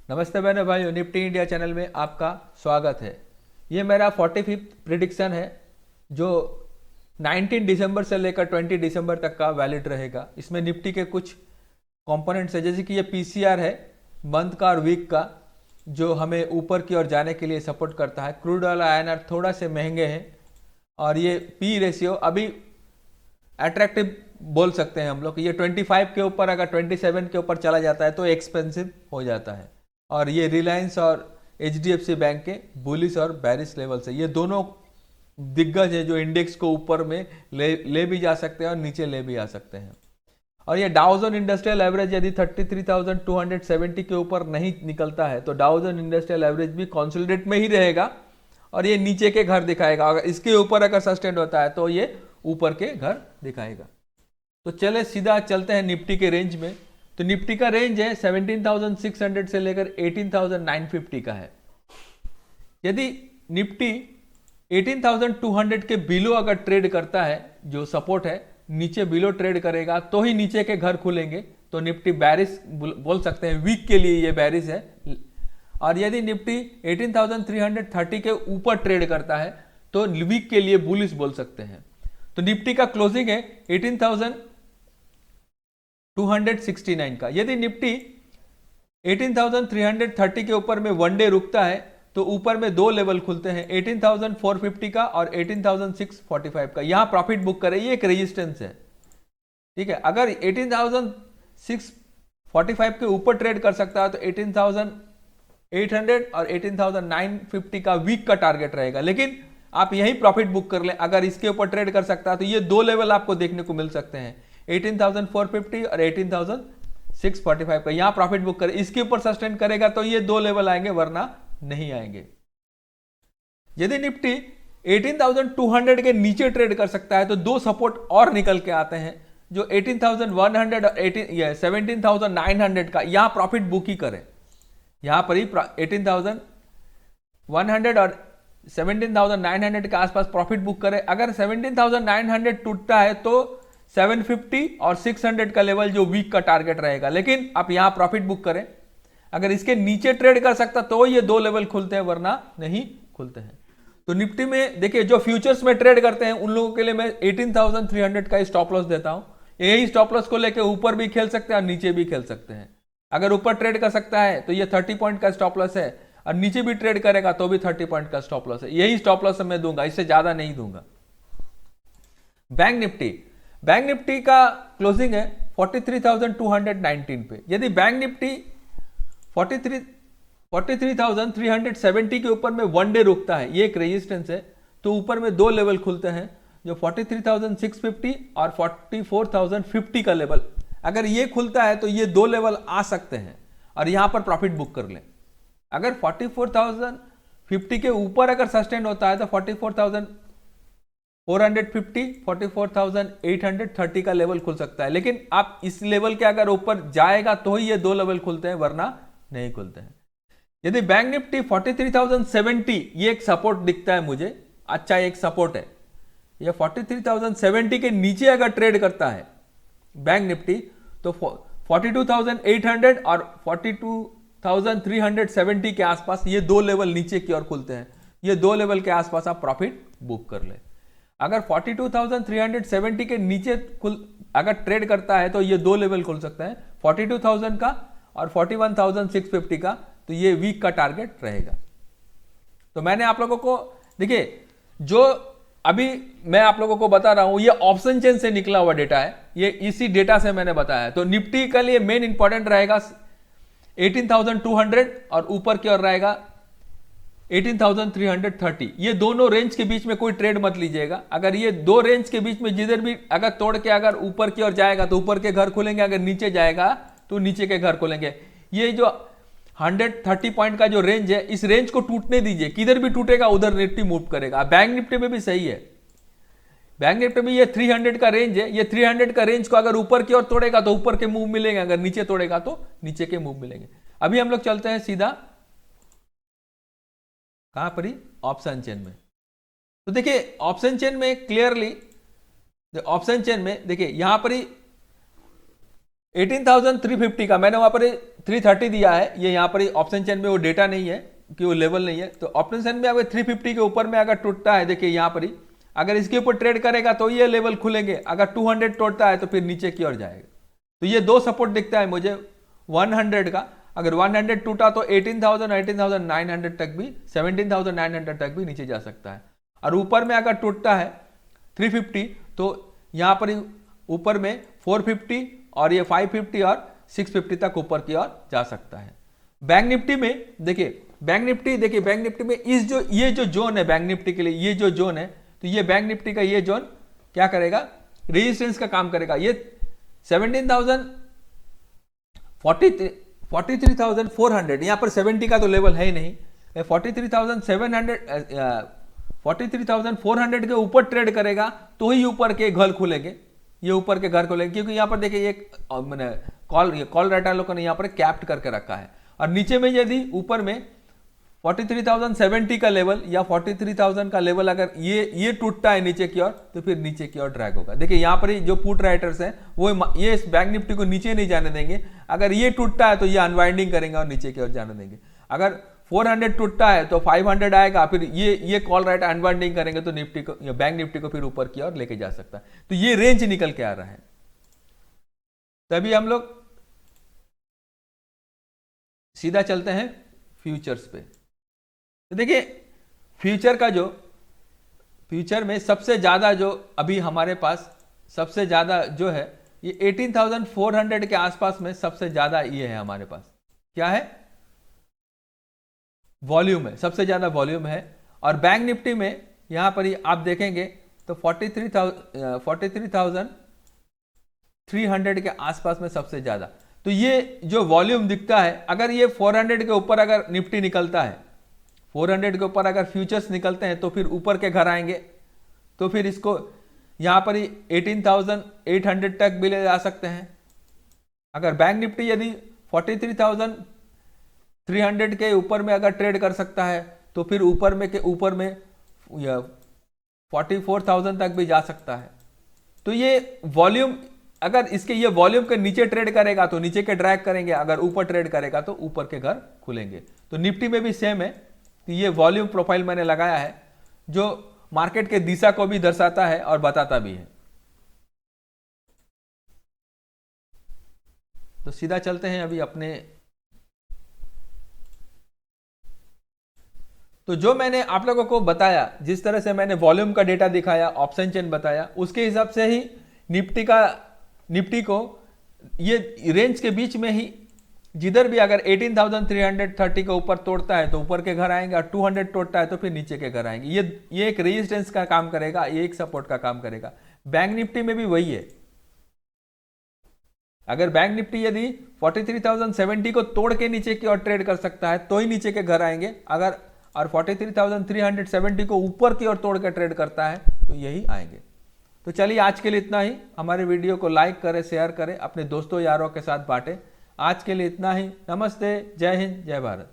नमस्ते बहनों भाइयों, निफ्टी इंडिया चैनल में आपका स्वागत है। ये मेरा 45th प्रिडिक्शन है जो 19 दिसंबर से लेकर 20 दिसंबर तक का वैलिड रहेगा। इसमें निफ्टी के कुछ कंपोनेंट्स है, जैसे कि ये पीसीआर है मंथ का और वीक का, जो हमें ऊपर की ओर जाने के लिए सपोर्ट करता है। क्रूड ऑयल आईएनआर थोड़ा से महंगे हैं और ये पी रेशियो अभी अट्रैक्टिव बोल सकते हैं हम लोग। ये 25 के ऊपर अगर 27 के ऊपर चला जाता है तो एक्सपेंसिव हो जाता है। और ये रिलायंस और एचडीएफसी बैंक के बुलिश और बैरिश लेवल से, ये दोनों दिग्गज है जो इंडेक्स को ऊपर में ले भी जा सकते हैं और नीचे ले भी आ सकते हैं। और ये डाउ जोन इंडस्ट्रियल एवरेज यदि 33,270 के ऊपर नहीं निकलता है तो डाउ जोन इंडस्ट्रियल एवरेज भी कंसोलिडेट में ही रहेगा और ये नीचे के घर दिखाएगा। अगर इसके ऊपर अगर सस्टेन होता है तो ये ऊपर के घर दिखाएगा। तो चले सीधा चलते हैं निफ्टी के रेंज में। तो निफ्टी का रेंज है 17,600 से लेकर 18,950 का है। यदि निफ्टी 18,200 के बिलो अगर ट्रेड करता है, जो सपोर्ट है नीचे बिलो ट्रेड करेगा तो ही नीचे के घर खुलेंगे, तो निफ्टी बैरिश बोल सकते हैं, वीक के लिए ये बैरिश है। और यदि निफ्टी 18,330 के ऊपर ट्रेड करता है तो वीक के लिए बुलिश बोल सकते हैं। तो निफ्टी का क्लोजिंग है 18,269 का। यदि निफ्टी 18,330 के ऊपर में वन डे रुकता है तो ऊपर में दो लेवल खुलते हैं, 18,450 का और 18,645 का। यहां प्रॉफिट बुक करें, ये एक रेजिस्टेंस है, ठीक है। अगर 18,645 के ऊपर ट्रेड कर सकता है तो 18,800 और 18,950 का वीक का टारगेट रहेगा। लेकिन आप यही प्रॉफिट बुक कर लें, अगर इसके ऊपर ट्रेड कर सकता है तो ये दो लेवल आपको देखने को मिल सकते हैं, 18,450 और 18,645 का। यहां प्रॉफिट बुक करें, इसके ऊपर सस्टेन करेगा तो ये दो लेवल आएंगे, वरना नहीं आएंगे। यदि निफ्टी 18,200 के नीचे ट्रेड कर सकता है तो दो सपोर्ट और निकल के आते हैं, जो 18,100 और 17,900 का। यहां प्रॉफिट बुक ही करें, यहां पर ही 18,100 और 17,900 के आसपास प्रॉफिट बुक करें। अगर 17,900 टूटता है तो 750 और 600 का लेवल जो वीक का टारगेट रहेगा। लेकिन आप यहां प्रॉफिट बुक करें, अगर इसके नीचे ट्रेड कर सकता तो ये दो लेवल खुलते हैं, वरना नहीं खुलते हैं। तो निफ्टी में देखिए, जो फ्यूचर्स में ट्रेड करते हैं उन लोगों के लिए मैं 18,300 का स्टॉप लॉस देता हूं। यही स्टॉप लॉस को लेकर ऊपर भी खेल सकते हैं और नीचे भी खेल सकते हैं। अगर ऊपर ट्रेड कर सकता है तो ये 30 पॉइंट का स्टॉप लॉस है, और नीचे भी ट्रेड करेगा तो भी 30 पॉइंट का स्टॉप लॉस है। यही स्टॉप लॉस मैं दूंगा, इससे ज्यादा नहीं दूंगा। बैंक निफ्टी का क्लोजिंग है 43,219 पे। यदि बैंक निफ्टी 43,370 के ऊपर में वन डे रुकता है, ये एक रेजिस्टेंस है, तो ऊपर में दो लेवल खुलते हैं, जो 43,650 और 44,050 का लेवल। अगर ये खुलता है तो ये दो लेवल आ सकते हैं और यहां पर प्रॉफिट बुक कर लें। अगर 44,050 के ऊपर अगर सस्टेन होता है तो 44,450, 44,830 का लेवल खुल सकता है। लेकिन आप इस लेवल के अगर ऊपर जाएगा तो ही ये दो लेवल खुलते हैं, वरना नहीं खुलते हैं। यदि बैंक निफ्टी 43,070, ये एक सपोर्ट दिखता है मुझे, अच्छा एक सपोर्ट है। ये 43,070 के नीचे अगर ट्रेड करता है बैंक निफ्टी तो 42,800 और 42,370 के आसपास ये दो लेवल नीचे की ओर खुलते हैं। ये दो लेवल के आसपास आप प्रॉफिट बुक कर ले। अगर 42,370 के नीचे अगर ट्रेड करता है तो ये दो लेवल खुल सकते हैं, 42,000 का और 41,650 का। तो ये वीक का टारगेट रहेगा। तो मैंने आप लोगों को, देखिए, जो अभी मैं आप लोगों को बता रहा हूं ये ऑप्शन चेन से निकला हुआ डेटा है, ये इसी डेटा से मैंने बताया। तो निफ्टी के लिए मेन इंपॉर्टेंट रहेगा 18,200 और ऊपर की ओर रहेगा 18,330। ये दोनों रेंज के बीच में कोई ट्रेड मत लीजिएगा। अगर ये दो रेंज के बीच में जिधर भी अगर तोड़ के अगर ऊपर की ओर जाएगा तो ऊपर के घर खुलेंगे, अगर नीचे जाएगा तो नीचे के घर खुलेंगे। ये जो 130 पॉइंट का जो रेंज है, इस रेंज को टूटने दीजिए, किधर भी टूटेगा उधर निफ्टी मूव करेगा। बैंक निफ्टी में भी सही है, बैंक निफ्टी में ये 300 का रेंज है, ये 300 का रेंज को अगर ऊपर की ओर तोड़ेगा तो ऊपर के मूव मिलेंगे, अगर नीचे तोड़ेगा तो नीचे के मूव मिलेंगे। अभी हम लोग चलते हैं सीधा कहां पर ही, ऑप्शन चेन में। तो देखिए ऑप्शन चेन में क्लियरली, ऑप्शन चेन में देखिए यहां पर ही 18,350 का मैंने वहां पर 330 दिया है, ये यहाँ पर ऑप्शन चेन में वो डेटा नहीं है कि वो लेवल नहीं है। तो ऑप्शन चेन में अगर 350 के ऊपर में अगर टूटता है, देखिए यहाँ पर ही अगर इसके ऊपर ट्रेड करेगा तो ये लेवल खुलेंगे, अगर 200 तोड़ता है तो फिर नीचे की ओर जाएगा। तो ये दो सपोर्ट दिखता है मुझे 100 का, अगर 100 टूटा तो 18,000 18,900 तक भी, 17,900 तक भी नीचे जा सकता है। और ऊपर में अगर टूटता है 350 तो यहाँ पर ऊपर में 450 और ये 550 और 650 तक ऊपर की ओर जा सकता है। बैंक निफ्टी में देखिए, बैंक निफ्टी में ये जो जोन है बैंक निफ्टी के लिए, ये जो जोन है, तो ये बैंक निफ्टी का ये जोन क्या करेगा, रेजिस्टेंस का काम करेगा। ये 43,400, यहां पर 70 का तो लेवल है ही नहीं, 43,400 के ऊपर ट्रेड करेगा तो ही ऊपर के घर खुलेंगे, ये ऊपर के घर खुलेंगे, क्योंकि यहां पर देखिए एक मैंने कॉल राइटर लोगों ने यहां पर कैप्ट करके रखा है। और नीचे में यदि ऊपर में 43,070 का लेवल या 43,000 का लेवल अगर ये टूटता है नीचे की ओर, तो फिर नीचे की ओर ड्रैग होगा। देखिए यहाँ पर जो पुट राइटर्स हैं वो ये इस बैंक निफ्टी को नीचे नहीं जाने देंगे, अगर ये टूटता है तो ये अनवाइंडिंग करेंगे और नीचे की ओर जाने देंगे। अगर 400 टूटता है तो 500 आएगा, फिर ये कॉल राइटर अनवाइंडिंग करेंगे तो निफ्टी को, बैंक निफ्टी को फिर ऊपर की ओर लेके जा सकता है। तो ये रेंज निकल के आ रहा है। तभी हम लोग सीधा चलते हैं फ्यूचर्स पे। तो देखिए फ्यूचर में सबसे ज्यादा जो अभी हमारे पास सबसे ज्यादा जो है ये 18,400 के आसपास में सबसे ज्यादा ये है हमारे पास, क्या है, वॉल्यूम है, सबसे ज्यादा वॉल्यूम है। और बैंक निफ्टी में यहां पर ही आप देखेंगे तो 43,300 के आसपास में सबसे ज्यादा। तो ये जो वॉल्यूम दिखता है, अगर ये 400 के ऊपर अगर निफ्टी निकलता है, 400 के ऊपर अगर फ्यूचर्स निकलते हैं तो फिर ऊपर के घर आएंगे, तो फिर इसको यहां पर ही 18,800 तक भी ले जा सकते हैं। अगर बैंक निफ्टी यदि 43,300 के ऊपर में अगर ट्रेड कर सकता है तो फिर ऊपर में 44,000 तक भी जा सकता है। तो ये वॉल्यूम, अगर इसके ये वॉल्यूम के नीचे ट्रेड करेगा तो नीचे के ड्रैग करेंगे, अगर ऊपर ट्रेड करेगा तो ऊपर के घर खुलेंगे। तो निफ्टी में भी सेम है कि ये वॉल्यूम प्रोफाइल मैंने लगाया है जो मार्केट के दिशा को भी दर्शाता है और बताता भी है। तो सीधा चलते हैं अभी अपने, तो जो मैंने आप लोगों को बताया, जिस तरह से मैंने वॉल्यूम का डेटा दिखाया, ऑप्शन चेन बताया, उसके हिसाब से ही निफ्टी को ये रेंज के बीच में ही जिधर भी अगर 18,330 के ऊपर तोड़ता है तो ऊपर के घर आएंगे, और 200 तोड़ता है तो फिर नीचे के घर आएंगे। ये एक रेजिस्टेंस का काम करेगा, ये एक सपोर्ट का काम करेगा। बैंक निफ्टी में भी वही है। अगर बैंक निफ्टी यदि 43,070 को तोड़ के नीचे की ओर ट्रेड कर सकता है तो ही नीचे के घर आएंगे, अगर और 43,370 को ऊपर की ओर तोड़ के ट्रेड करता है तो यही आएंगे। तो चलिए आज के लिए इतना ही। हमारे वीडियो को लाइक करें, शेयर करें, अपने दोस्तों यारों के साथ बांटें। आज के लिए इतना ही। नमस्ते, जय हिंद, जय भारत।